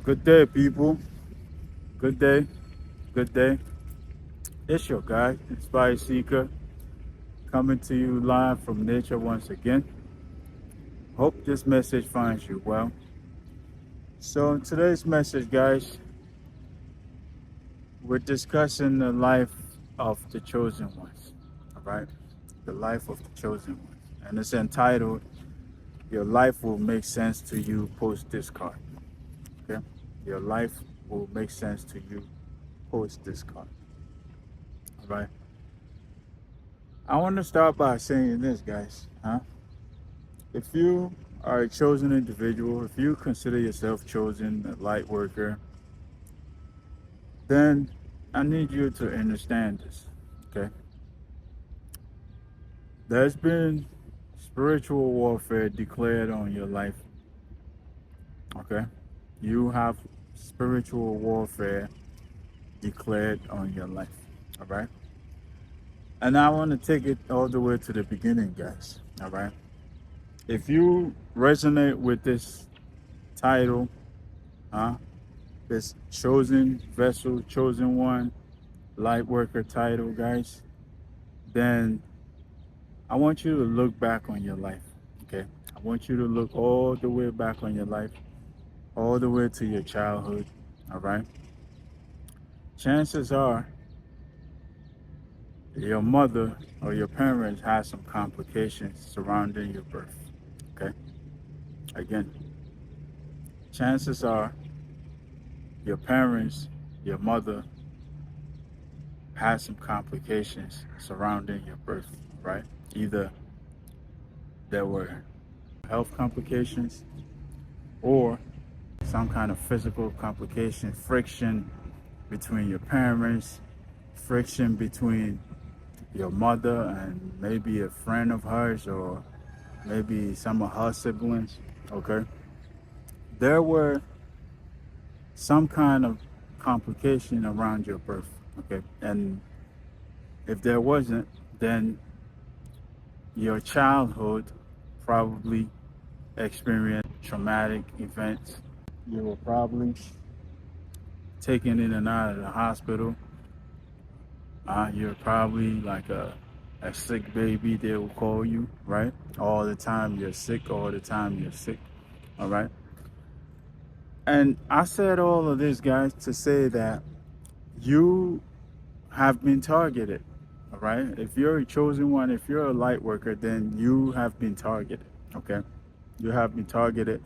Good day, people. Good day. Good day. It's your guy, Inspire Seeker, coming to you live from nature once again. Hope this message finds you well. So, in today's message, guys, we're discussing the life of the chosen ones. All right? The life of the chosen ones. And it's entitled, Your Life Will Make Sense to You Post this card. Okay? Your life will make sense to you post this card. All right? I want to start by saying this, guys. If you are a chosen individual, if you consider yourself chosen, a light worker, then I need you to understand this, okay? There's been spiritual warfare declared on your life, okay? You have spiritual warfare declared on your life, all right? And I want to take it all the way to the beginning, guys, all right? If you resonate with this title, this chosen vessel, chosen one, light worker title, guys, then I want you to look back on your life, okay? I want you to look all the way back on your life, all the way to your childhood, all right? Chances are your mother or your parents had some complications surrounding your birth, okay? Again, chances are your parents, your mother had some complications surrounding your birth, right? Either there were health complications or some kind of physical complication, friction between your parents, friction between your mother and maybe a friend of hers or maybe some of her siblings, okay? There were some kind of complication around your birth, okay? And if there wasn't, then your childhood probably experienced traumatic events. You were probably taken in and out of the hospital. You're probably like a sick baby, they will call you, right? All the time you're sick, all the time you're sick, all right? And I said all of this, guys, to say that you have been targeted, all right? If you're a chosen one, if you're a light worker, then you have been targeted, okay? You have been targeted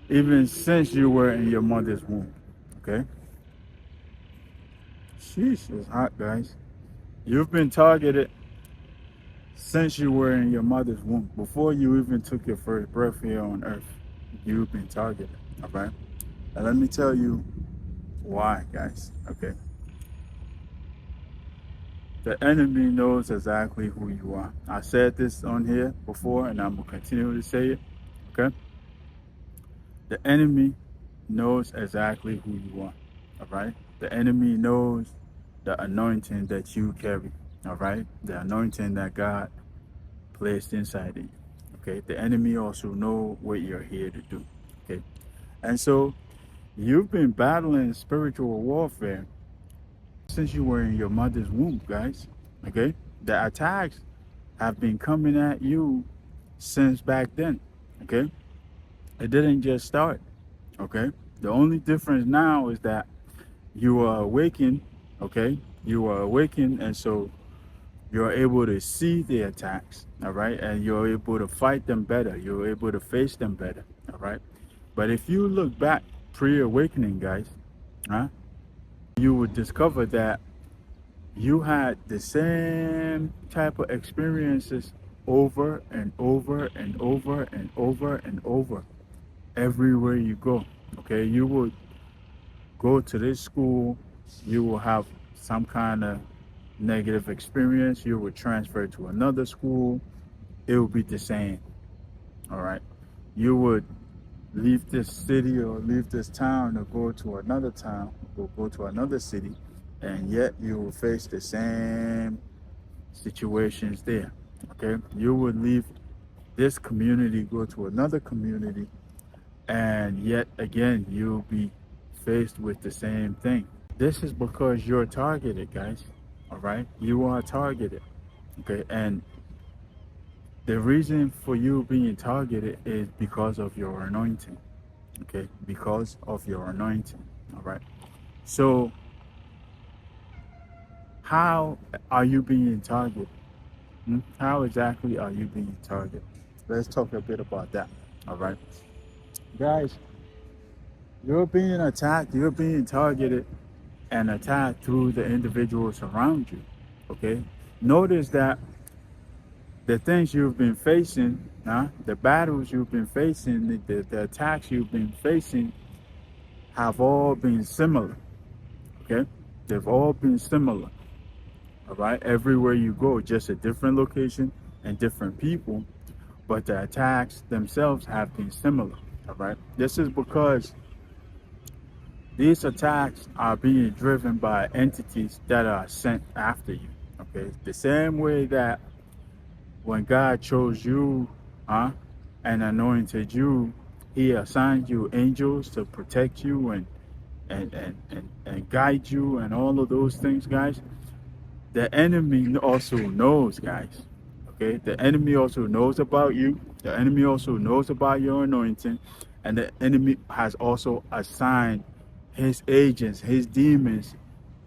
even since you were in your mother's womb, okay? Sheesh, it's hot, guys. You've been targeted since you were in your mother's womb. Before you even took your first breath here on earth, you've been targeted, all right? And let me tell you why, guys, okay? The enemy knows exactly who you are. I said this on here before, and I'm going to continue to say it, okay? The enemy knows exactly who you are, all right? The enemy knows the anointing that you carry, all right? The anointing that God placed inside of you, okay? The enemy also know what you're here to do, okay? And so you've been battling spiritual warfare since you were in your mother's womb, guys, okay? The attacks have been coming at you since back then, okay? It didn't just start, okay? The only difference now is that you are awakened, okay? You are awakened, and so you're able to see the attacks, all right? And you're able to fight them better. You're able to face them better, all right? But if you look back pre-awakening, guys, you would discover that you had the same type of experiences over and over and over and over and over everywhere you go, okay? You would go to this school, you will have some kind of negative experience, you would transfer to another school, it would be the same, all right? You would leave this city or leave this town or go to another town or go to another city, and yet you will face the same situations there, okay? You would leave this community, go to another community, and yet again you'll be faced with the same thing. This is because you're targeted, guys. All right, you are targeted. Okay, and the reason for you being targeted is because of your anointing. Okay, because of your anointing. All right. So, how are you being targeted? How exactly are you being targeted? Let's talk a bit about that. All right, guys, you're being attacked, you're being targeted and attacked through the individuals around you. Okay, notice that the things you've been facing, the battles you've been facing, the attacks you've been facing have all been similar. Okay, they've all been similar. All right, everywhere you go, just a different location and different people, but the attacks themselves have been similar. All right, this is because these attacks are being driven by entities that are sent after you. Okay, the same way that when God chose you, and anointed you, He assigned you angels to protect you and guide you and all of those things, guys. The enemy also knows, guys. Okay, the enemy also knows about you. The enemy also knows about your anointing, and the enemy has also assigned his agents, his demons,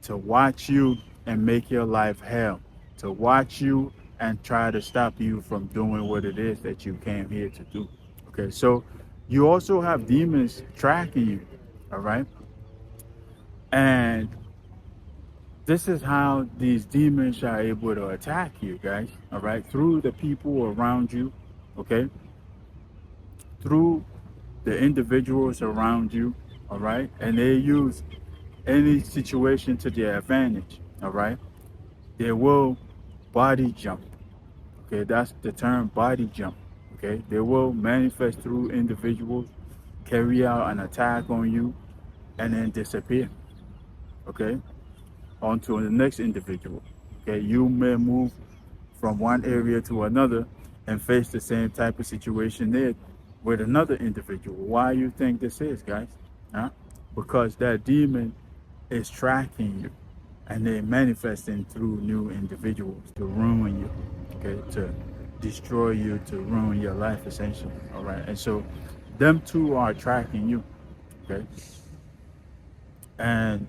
to watch you and make your life hell, to watch you and try to stop you from doing what it is that you came here to do. Okay, so you also have demons tracking you, all right? And this is how these demons are able to attack you, guys, all right? Through the people around you, okay? Through the individuals around you, all right? And they use any situation to their advantage, all right? They will body jump. Okay, that's the term, body jump. Okay, they will manifest through individuals, carry out an attack on you, and then disappear. Okay, onto the next individual. Okay, you may move from one area to another and face the same type of situation there with another individual. Why you think this is, guys? Because that demon is tracking you, and they're manifesting through new individuals to ruin you, okay, to destroy you, to ruin your life, essentially. All right, and so them two are tracking you, okay, and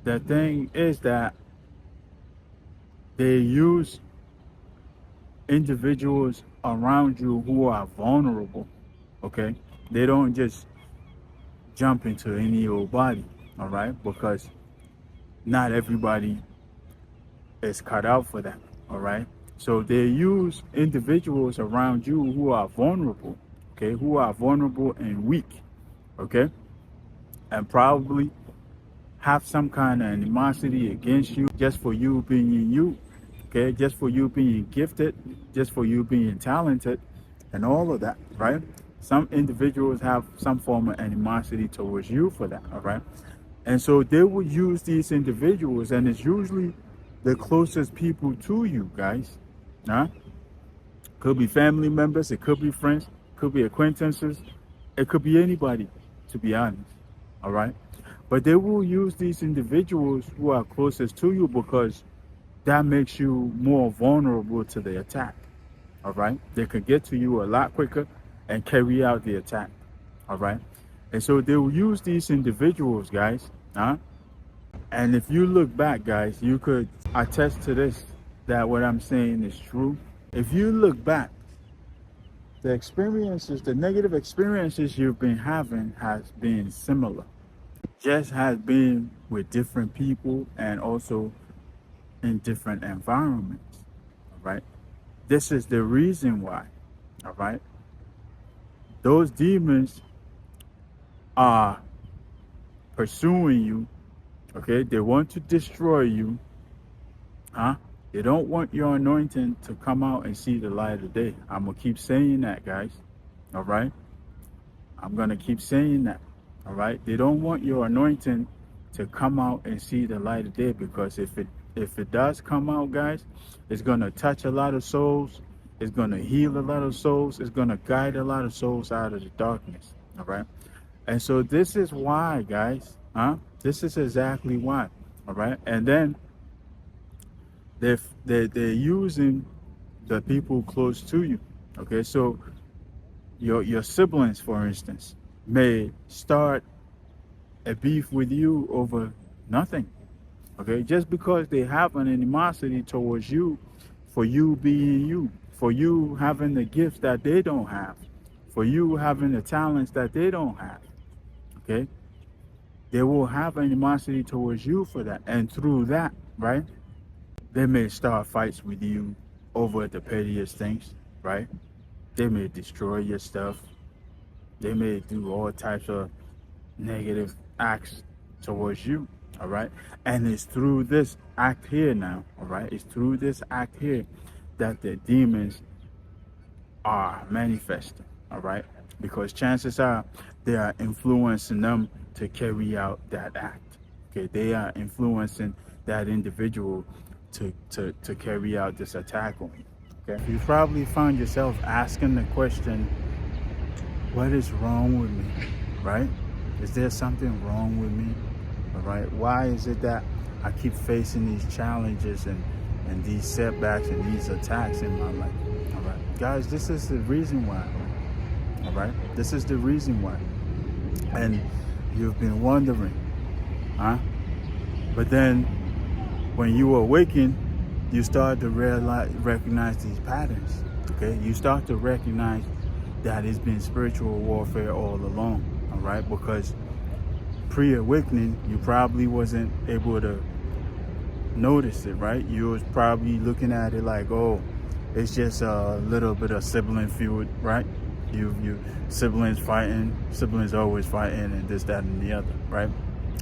the thing is that they use individuals around you who are vulnerable. Okay, they don't just jump into any old body, all right, because not everybody is cut out for that, all right? So they use individuals around you who are vulnerable, okay, who are vulnerable and weak, okay, and probably have some kind of animosity against you just for you being you, okay, just for you being gifted, just for you being talented, and all of that, right? Some individuals have some form of animosity towards you for that, all right? And so they will use these individuals, and it's usually the closest people to you, guys. Could be family members, it could be friends, could be acquaintances, it could be anybody, to be honest. All right. But they will use these individuals who are closest to you because that makes you more vulnerable to the attack. All right. They can get to you a lot quicker and carry out the attack. All right. And so they will use these individuals, guys. And if you look back, guys, you could attest to this, that what I'm saying is true. If you look back, the experiences, the negative experiences you've been having has been similar. Just has been with different people and also in different environments. All right. This is the reason why. All right. Those demons are pursuing you. Okay. They want to destroy you. They don't want your anointing to come out and see the light of day. I'm going to keep saying that, guys. All right. I'm going to keep saying that. All right. They don't want your anointing to come out and see the light of day, because if it does come out, guys, it's going to touch a lot of souls. It's going to heal a lot of souls. It's going to guide a lot of souls out of the darkness. All right. And so this is why, guys, this is exactly why. All right. And then they're using the people close to you. Okay. So your siblings, for instance, may start a beef with you over nothing. Okay, just because they have an animosity towards you, for you being you, for you having the gifts that they don't have, for you having the talents that they don't have. Okay, they will have animosity towards you for that, and through that, right, they may start fights with you over the pettiest things, right? They may destroy your stuff. They may do all types of negative acts towards you. All right. And it's through this act here now. All right. It's through this act here that the demons are manifesting. All right. Because chances are they are influencing them to carry out that act. Okay. They are influencing that individual to carry out this attack on you. Okay. You probably found yourself asking the question, what is wrong with me? Right? Is there something wrong with me? All right. Why is it that I keep facing these challenges and these setbacks and these attacks in my life? All right. Guys, this is the reason why. All right. This is the reason why. And you've been wondering, huh? But then when you awaken, you start to recognize these patterns. Okay. You start to recognize that it's been spiritual warfare all along. All right. Because pre-awakening, you probably wasn't able to notice it, right? You was probably looking at it like, oh, it's just a little bit of sibling feud, right? You siblings fighting, siblings always fighting, and this, that, and the other, right?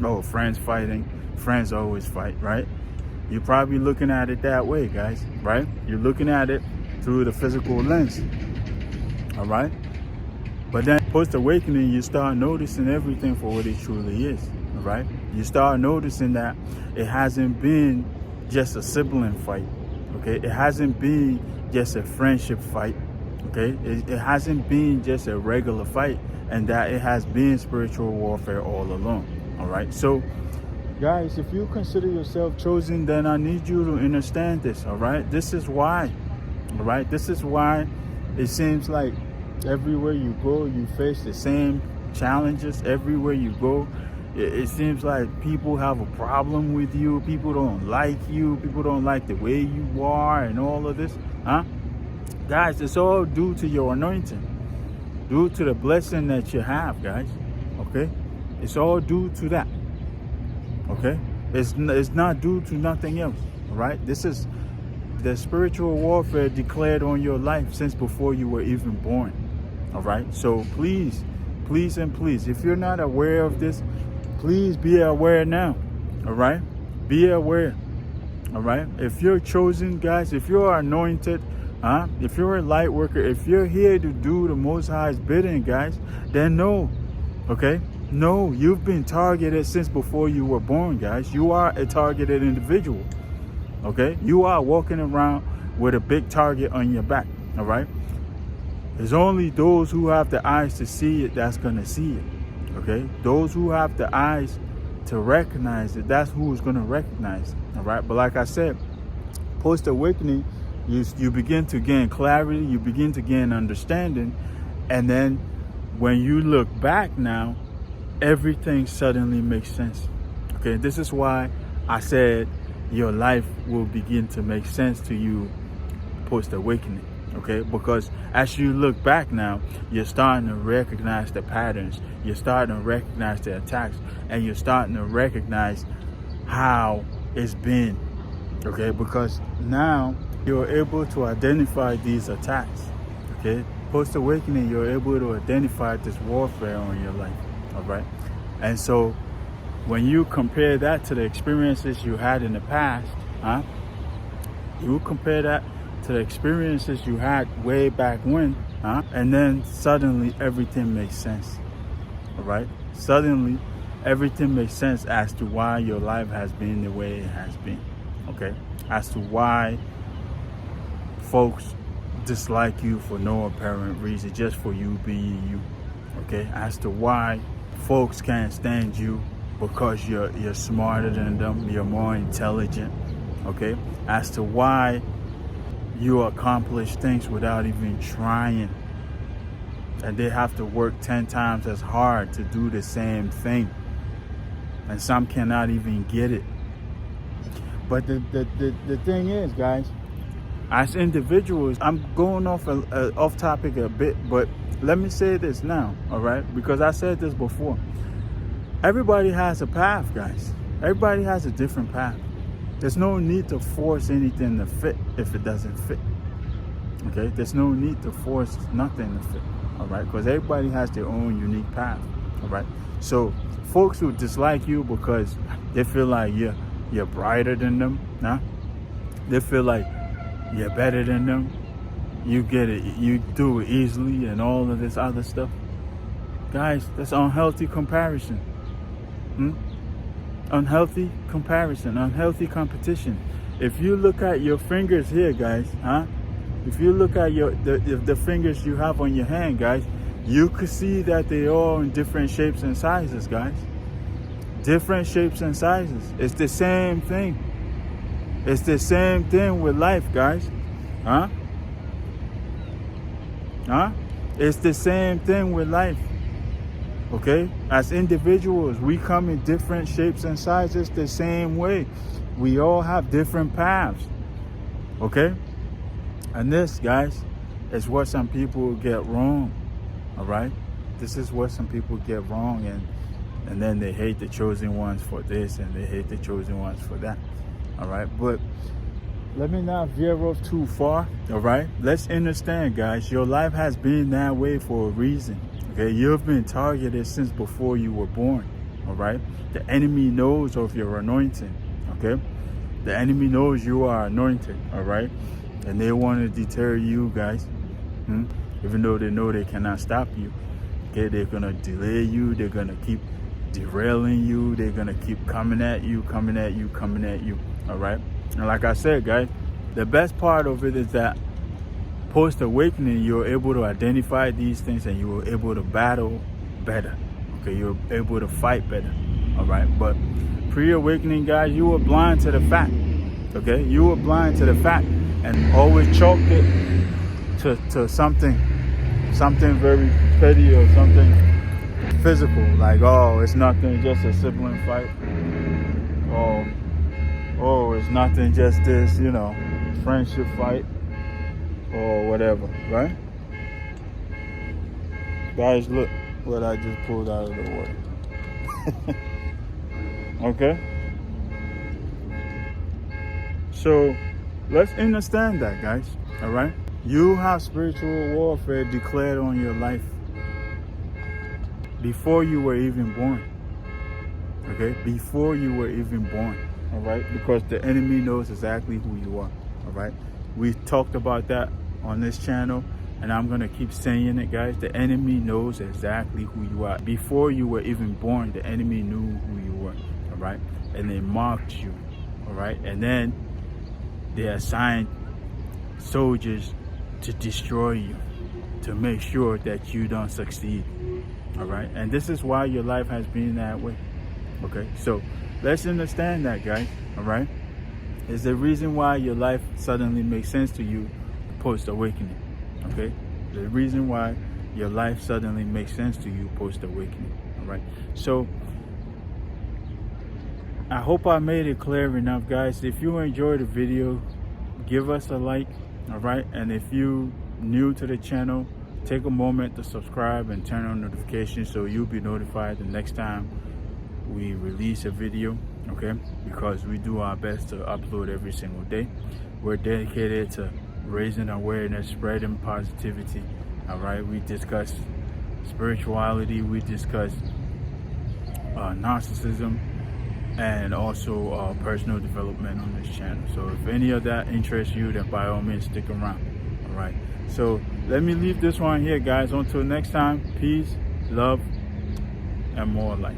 Oh, friends fighting, friends always fight, right? You're probably looking at it that way, guys, right? You're looking at it through the physical lens, all right? But then post-awakening, you start noticing everything for what it truly is, all right? You start noticing that it hasn't been just a sibling fight, okay? It hasn't been just a friendship fight, okay? It hasn't been just a regular fight, and that it has been spiritual warfare all along, all right? So, guys, if you consider yourself chosen, then I need you to understand this, all right? This is why, all right? This is why it seems like everywhere you go, you face the same challenges. Everywhere you go, it seems like people have a problem with you. People don't like you. People don't like the way you are and all of this. Huh? Guys, it's all due to your anointing. Due to the blessing that you have, guys. Okay? It's all due to that. Okay? It's not due to nothing else. All right? This is the spiritual warfare declared on your life since before you were even born. All right. So please, please, and please, if you're not aware of this, please be aware now. All right. Be aware. All right. If you're chosen, guys, if you're anointed, if you're a light worker, if you're here to do the Most High's bidding, guys, then know. Okay. No, you've been targeted since before you were born, guys. You are a targeted individual. Okay. You are walking around with a big target on your back. All right. There's only those who have the eyes to see it that's going to see it, okay? Those who have the eyes to recognize it, that's who's going to recognize it, all right? But like I said, post-awakening, you begin to gain clarity, you begin to gain understanding, and then when you look back now, everything suddenly makes sense, okay? This is why I said your life will begin to make sense to you post-awakening. Okay, because as you look back now, you're starting to recognize the patterns, you're starting to recognize the attacks, and you're starting to recognize how it's been. Okay, because now you're able to identify these attacks. Okay, post-awakening, you're able to identify this warfare on your life. All right, and so when you compare that to the experiences you had in the past, you compare that to the experiences you had way back when, and then suddenly everything makes sense. All right, suddenly everything makes sense as to why your life has been the way it has been. Okay, as to why folks dislike you for no apparent reason, just for you being you. Okay, as to why folks can't stand you because you're smarter than them, you're more intelligent, okay? As to why you accomplish things without even trying. And they have to work 10 times as hard to do the same thing. And some cannot even get it. But the thing is, guys, as individuals, I'm going off topic a bit, but let me say this now, all right? Because I said this before. Everybody has a path, guys. Everybody has a different path. There's no need to force anything to fit if it doesn't fit. Okay? There's no need to force nothing to fit. All right? Because everybody has their own unique path. All right? So folks who dislike you because they feel like you're brighter than them, nah? They feel like you're better than them. You get it, you do it easily and all of this other stuff. Guys, that's unhealthy comparison. Unhealthy comparison, unhealthy competition. If you look at your fingers here, guys, if you look at the fingers you have on your hand, guys, you could see that they all in different shapes and sizes, guys. Different shapes and sizes. It's the same thing. It's the same thing with life, guys. It's the same thing with life. Okay? As individuals, we come in different shapes and sizes the same way. We all have different paths. Okay? And this, guys, is what some people get wrong. All right? This is what some people get wrong, and then they hate the chosen ones for this and they hate the chosen ones for that. All right? But let me not veer off too far. All right? Let's understand, guys, your life has been that way for a reason. Okay? You've been targeted since before you were born. All right? The enemy knows of your anointing. Okay? The enemy knows you are anointed. All right? And they want to deter you, guys. Even though they know they cannot stop you. Okay? They're going to delay you. They're going to keep derailing you. They're going to keep coming at you. All right? And like I said, guys, the best part of it is that post-awakening, you're able to identify these things and you're able to battle better. Okay, you're able to fight better. All right, but pre-awakening, guys, you were blind to the fact. Okay, you were blind to the fact and always chalked it to something very petty or something physical. Like, oh, it's nothing, just a sibling fight. Oh, it's nothing, just this, friendship fight or whatever, right? Guys, look what I just pulled out of the water. Okay? So, let's understand that, guys, all right? You have spiritual warfare declared on your life before you were even born. Okay? Before you were even born. All right, because the enemy knows exactly who you are. All right, we talked about that on this channel, and I'm gonna keep saying it, guys. The enemy knows exactly who you are. Before you were even born, the enemy knew who you were. All right, and they marked you. All right, and then they assigned soldiers to destroy you, to make sure that you don't succeed. All right, and this is why your life has been that way. Okay, so let's understand that, guys. All right, it's the reason why your life suddenly makes sense to you post-awakening. Okay, the reason why your life suddenly makes sense to you post-awakening. All right, so I hope I made it clear enough, guys. If you enjoyed the video, give us a like. All right, and if you new to the channel, take a moment to subscribe and turn on notifications so you'll be notified the next time we release a video. Okay, because we do our best to upload every single day. We're dedicated to raising awareness, spreading positivity. All right, we discuss spirituality, we discuss narcissism, and also personal development on this channel. So if any of that interests you, then by all means stick around. All right, so let me leave this one here, guys. Until next time, peace, love, and more life.